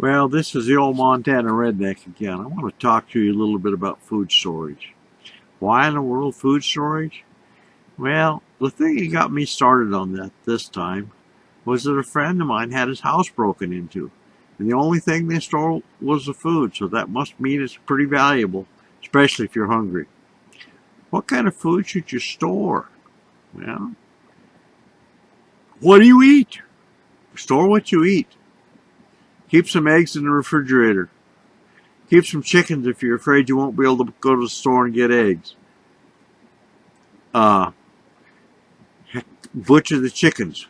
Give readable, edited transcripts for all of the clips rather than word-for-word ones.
Well, this is the old Montana redneck again. I want to talk to you a little bit about food storage. Why in the world food storage? Well, the thing that got me started on that this time was that a friend of mine had his house broken into. And the only thing they stole was the food, so that must mean it's pretty valuable, especially if you're hungry. What kind of food should you store? Well, what do you eat? Store what you eat. Keep some eggs in the refrigerator. Keep some chickens if you're afraid you won't be able to go to the store and get eggs. Butcher the chickens.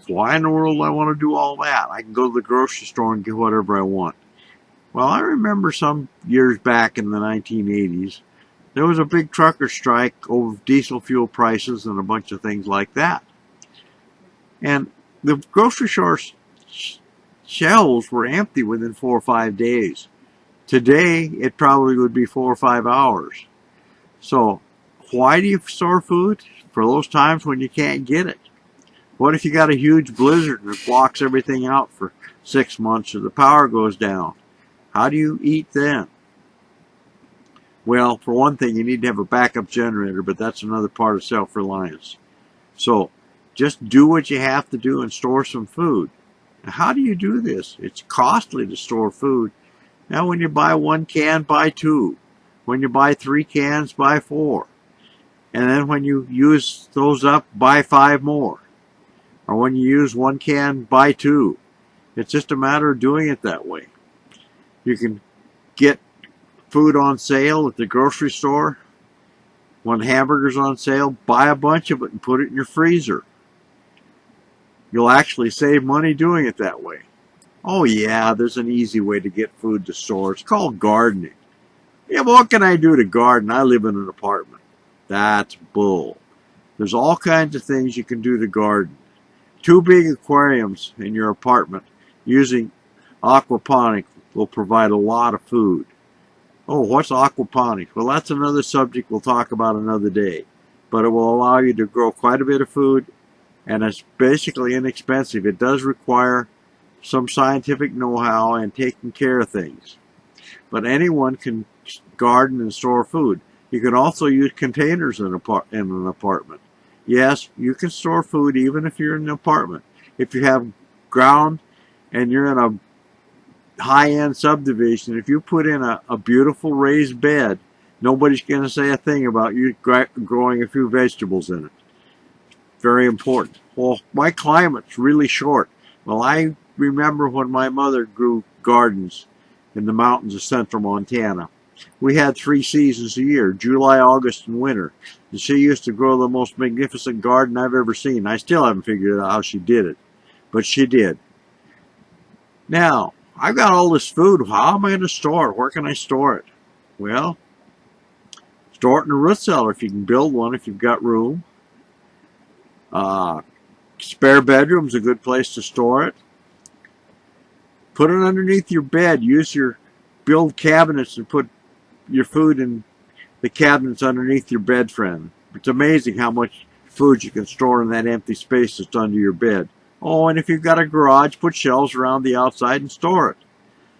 Why in the world do I want to do all that? I can go to the grocery store and get whatever I want. Well, I remember some years back in the 1980s, there was a big trucker strike over diesel fuel prices and a bunch of things like that. And the grocery store shelves were empty within 4 or 5 days. Today, it probably would be 4 or 5 hours. So, why do you store food? For those times when you can't get it. What if you got a huge blizzard and it blocks everything out for 6 months or the power goes down? How do you eat then? Well, for one thing, you need to have a backup generator, but that's another part of self-reliance. So, just do what you have to do and store some food. Now, how do you do this? It's costly to store food. Now, when you buy 1 can, buy 2. When you buy 3 cans, buy 4. And then when you use those up, buy 5 more. Or when you use 1 can, buy 2. It's just a matter of doing it that way. You can get food on sale at the grocery store. When hamburger's on sale, buy a bunch of it and put it in your freezer. You'll actually save money doing it that way. Oh yeah, there's an easy way to get food to store. It's called gardening. Yeah, but what can I do to garden? I live in an apartment. That's bull. There's all kinds of things you can do to garden. 2 big aquariums in your apartment using aquaponics will provide a lot of food. Oh, what's aquaponics? Well, that's another subject we'll talk about another day. But it will allow you to grow quite a bit of food, and it's basically inexpensive. It does require some scientific know-how and taking care of things. But anyone can garden and store food. You can also use containers in an apartment. Yes, you can store food even if you're in an apartment. If you have ground and you're in a high-end subdivision, if you put in a beautiful raised bed, nobody's going to say a thing about you growing a few vegetables in it. Very important. Well, my climate's really short. Well, I remember when my mother grew gardens in the mountains of central Montana. We had 3 seasons a year, July, August, and winter. And she used to grow the most magnificent garden I've ever seen. I still haven't figured out how she did it, but she did. Now, I've got all this food. How am I going to store it? Where can I store it? Well, store it in a root cellar if you can build one, if you've got room. Spare bedroom's a good place to store it. Put it underneath your bed. Build cabinets and put your food in the cabinets underneath your bed frame. It's amazing how much food you can store in that empty space that's under your bed. Oh, and if you've got a garage, put shelves around the outside and store it.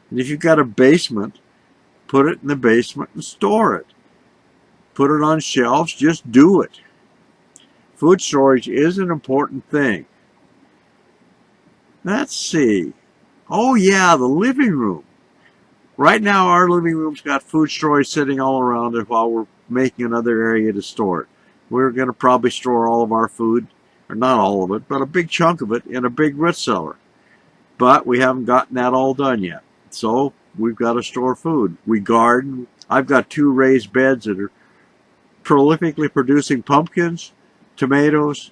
And if you've got a basement, put it in the basement and store it. Put it on shelves, just do it. Food storage is an important thing. Let's see. Oh yeah, the living room. Right now our living room's got food storage sitting all around it while we're making another area to store it. We're going to probably store all of our food, or not all of it, but a big chunk of it in a big root cellar. But we haven't gotten that all done yet. So we've got to store food. We garden. I've got 2 raised beds that are prolifically producing pumpkins, tomatoes,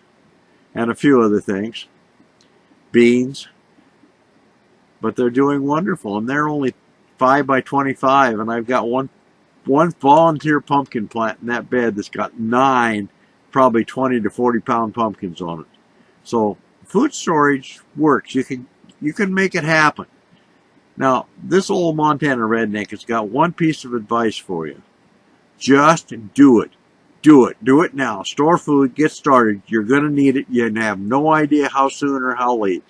and a few other things. Beans. But they're doing wonderful, and they're only 5 by 25, and I've got one volunteer pumpkin plant in that bed that's got 9, probably 20 to 40 pound pumpkins on it. So food storage works. You can make it happen. Now, this old Montana redneck has got one piece of advice for you. Just do it. Do it. Do it now. Store food. Get started. You're going to need it. You have no idea how soon or how late.